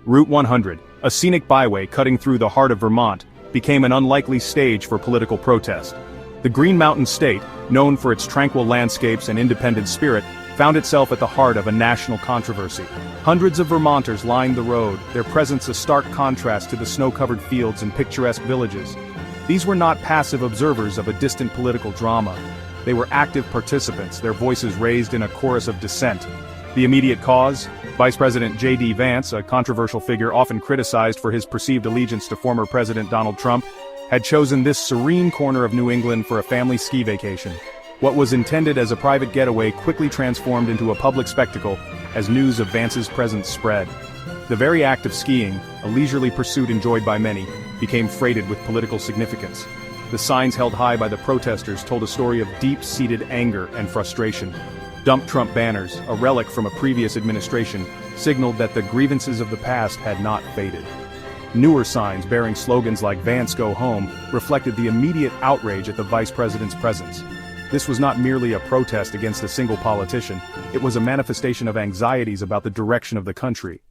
Route 100, a scenic byway cutting through the heart of Vermont, became an unlikely stage for political protest. The Green Mountain State, known for its tranquil landscapes and independent spirit, found itself at the heart of a national controversy. Hundreds of Vermonters lined the road, their presence a stark contrast to the snow-covered fields and picturesque villages. These were not passive observers of a distant political drama. They were active participants, their voices raised in a chorus of dissent. The immediate cause? Vice President JD Vance, a controversial figure often criticized for his perceived allegiance to former President Donald Trump, had chosen this serene corner of New England for a family ski vacation. What was intended as a private getaway quickly transformed into a public spectacle as news of Vance's presence spread. The very act of skiing, a leisurely pursuit enjoyed by many, became freighted with political significance. The signs held high by the protesters told a story of deep-seated anger and frustration. Dump Trump banners, a relic from a previous administration, signaled that the grievances of the past had not faded. Newer signs bearing slogans like "Vance Go Home" reflected the immediate outrage at the vice president's presence. This was not merely a protest against a single politician, it was a manifestation of anxieties about the direction of the country.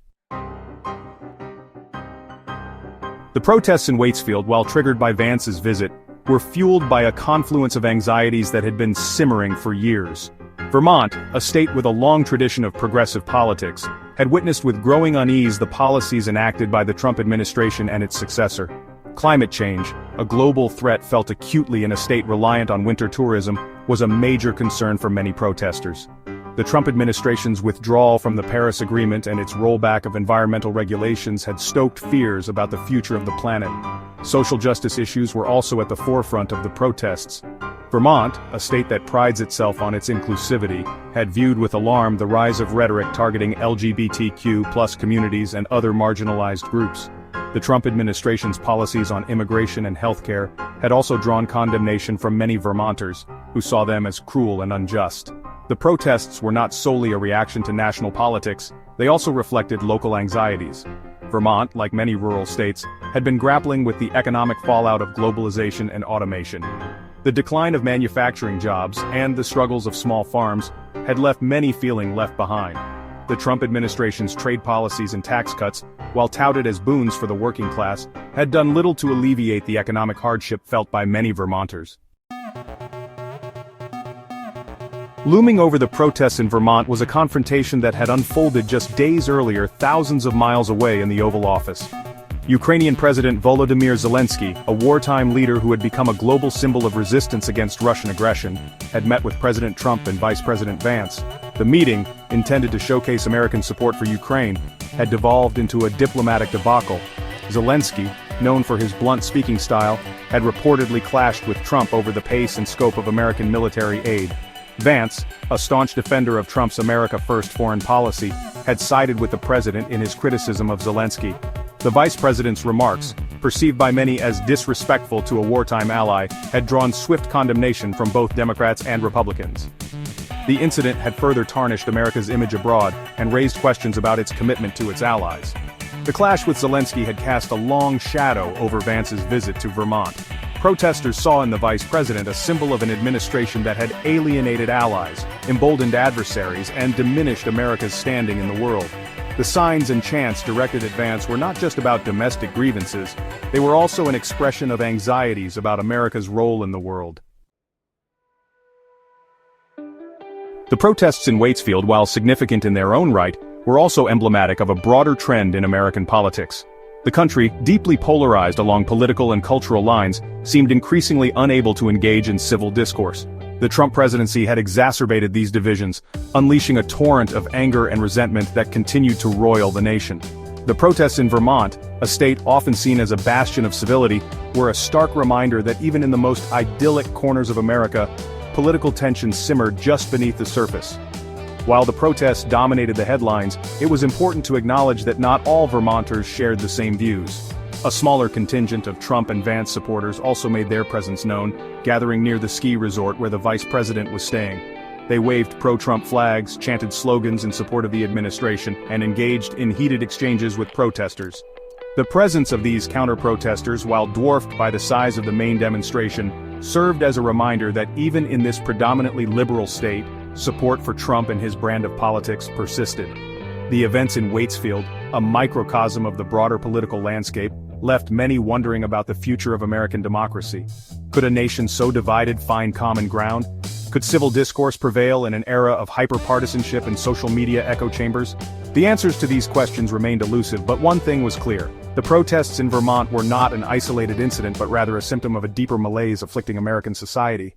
The protests in Waitsfield, while triggered by Vance's visit, were fueled by a confluence of anxieties that had been simmering for years. Vermont, a state with a long tradition of progressive politics, had witnessed with growing unease the policies enacted by the Trump administration and its successor. Climate change, a global threat felt acutely in a state reliant on winter tourism, was a major concern for many protesters. The Trump administration's withdrawal from the Paris Agreement and its rollback of environmental regulations had stoked fears about the future of the planet. Social justice issues were also at the forefront of the protests. Vermont, a state that prides itself on its inclusivity, had viewed with alarm the rise of rhetoric targeting LGBTQ+ communities and other marginalized groups. The Trump administration's policies on immigration and healthcare had also drawn condemnation from many Vermonters, who saw them as cruel and unjust. The protests were not solely a reaction to national politics, they also reflected local anxieties. Vermont, like many rural states, had been grappling with the economic fallout of globalization and automation. The decline of manufacturing jobs and the struggles of small farms had left many feeling left behind. The Trump administration's trade policies and tax cuts, while touted as boons for the working class, had done little to alleviate the economic hardship felt by many Vermonters. Looming over the protests in Vermont was a confrontation that had unfolded just days earlier, thousands of miles away in the Oval Office. Ukrainian President Volodymyr Zelensky, a wartime leader who had become a global symbol of resistance against Russian aggression, had met with President Trump and Vice President Vance. The meeting, intended to showcase American support for Ukraine, had devolved into a diplomatic debacle. Zelensky, known for his blunt speaking style, had reportedly clashed with Trump over the pace and scope of American military aid. Vance, a staunch defender of Trump's America First foreign policy, had sided with the president in his criticism of Zelensky. The vice president's remarks, perceived by many as disrespectful to a wartime ally, had drawn swift condemnation from both Democrats and Republicans. The incident had further tarnished America's image abroad and raised questions about its commitment to its allies. The clash with Zelensky had cast a long shadow over Vance's visit to Vermont. Protesters saw in the vice president a symbol of an administration that had alienated allies, emboldened adversaries, and diminished America's standing in the world. The signs and chants directed at Vance were not just about domestic grievances, they were also an expression of anxieties about America's role in the world. The protests in Waitsfield, while significant in their own right, were also emblematic of a broader trend in American politics. The country, deeply polarized along political and cultural lines, seemed increasingly unable to engage in civil discourse. The Trump presidency had exacerbated these divisions, unleashing a torrent of anger and resentment that continued to roil the nation. The protests in Vermont, a state often seen as a bastion of civility, were a stark reminder that even in the most idyllic corners of America, political tensions simmered just beneath the surface. While the protests dominated the headlines, it was important to acknowledge that not all Vermonters shared the same views. A smaller contingent of Trump and Vance supporters also made their presence known, gathering near the ski resort where the vice president was staying. They waved pro-Trump flags, chanted slogans in support of the administration, and engaged in heated exchanges with protesters. The presence of these counter-protesters, while dwarfed by the size of the main demonstration, served as a reminder that even in this predominantly liberal state, support for Trump and his brand of politics persisted. The events in Waitsfield, a microcosm of the broader political landscape, left many wondering about the future of American democracy. Could a nation so divided find common ground? Could civil discourse prevail in an era of hyper-partisanship and social media echo chambers? The answers to these questions remained elusive, but one thing was clear. The protests in Vermont were not an isolated incident but rather a symptom of a deeper malaise afflicting American society.